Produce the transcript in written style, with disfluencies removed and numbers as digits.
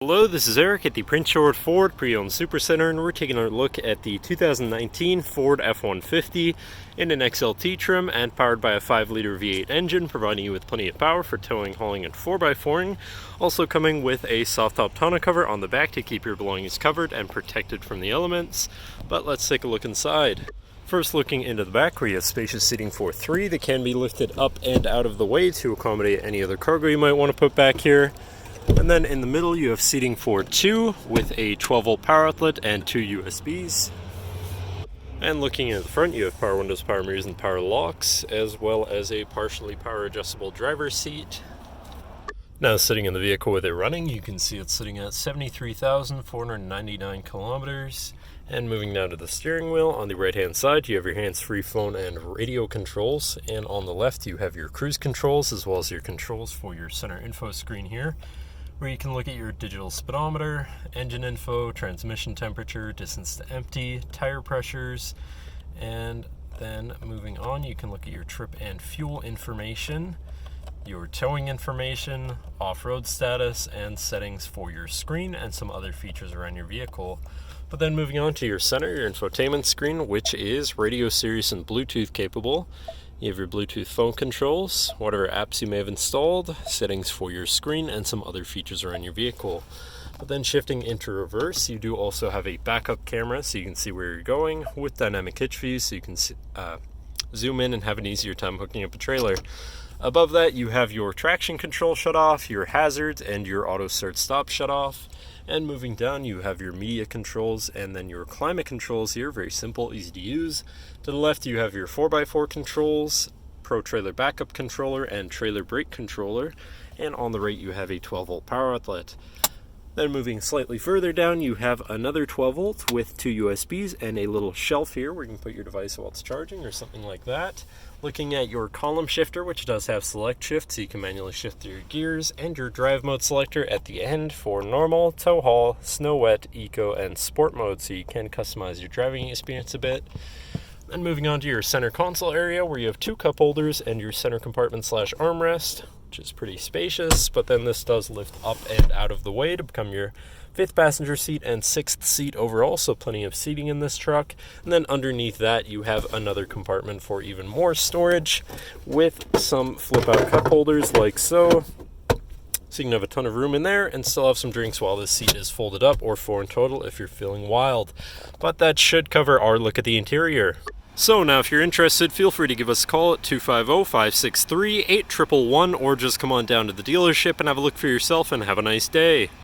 Hello, this is Eric at the Prince George Ford Pre-Owned Supercentre, and we're taking a look at the 2019 Ford F-150 in an XLT trim and powered by a 5-liter V8 engine, providing you with plenty of power for towing, hauling, and 4x4ing. Also coming with a soft-top tonneau cover on the back to keep your belongings covered and protected from the elements. But let's take a look inside. First, looking into the back, where you have spacious seating for 3 that can be lifted up and out of the way to accommodate any other cargo you might want to put back here. And then in the middle you have seating for 2 with a 12-volt power outlet and 2 USBs. And looking at the front, you have power windows, power mirrors, and power locks, as well as a partially power adjustable driver's seat. Now sitting in the vehicle with it running, you can see it's sitting at 73,499 kilometers. And moving now to the steering wheel, on the right hand side you have your hands-free phone and radio controls, and on the left you have your cruise controls as well as your controls for your center info screen here, where you can look at your digital speedometer, engine info, transmission temperature, distance to empty, tire pressures, and then moving on you can look at your trip and fuel information, your towing information, off-road status, and settings for your screen and some other features around your vehicle. But then moving on to your center, your infotainment screen, which is radio, Sirius, and Bluetooth capable. You have your Bluetooth phone controls, whatever apps you may have installed, settings for your screen, and some other features around your vehicle. But then shifting into reverse, you do also have a backup camera so you can see where you're going, with dynamic hitch view so you can zoom in and have an easier time hooking up a trailer. Above that, you have your traction control shut off, your hazards, and your auto start stop shut off. And moving down, you have your media controls and then your climate controls here, very simple, easy to use. To the left, you have your 4x4 controls, Pro Trailer Backup Controller, and Trailer Brake Controller. And on the right, you have a 12-volt power outlet. Then moving slightly further down, you have another 12-volt with 2 USBs and a little shelf here where you can put your device while it's charging or something like that. Looking at your column shifter, which does have select shift, so you can manually shift through your gears, and your drive mode selector at the end for normal, tow haul, snow wet, eco, and sport mode, so you can customize your driving experience a bit. Then moving on to your center console area, where you have 2 cup holders and your center compartment / armrest, which is pretty spacious, but then this does lift up and out of the way to become your 5th passenger seat and 6th seat overall, so plenty of seating in this truck. And then underneath that you have another compartment for even more storage with some flip out cup holders like so. So you can have a ton of room in there and still have some drinks while this seat is folded up, or 4 in total if you're feeling wild. But that should cover our look at the interior. So now if you're interested, feel free to give us a call at 250-563-8111, or just come on down to the dealership and have a look for yourself, and have a nice day.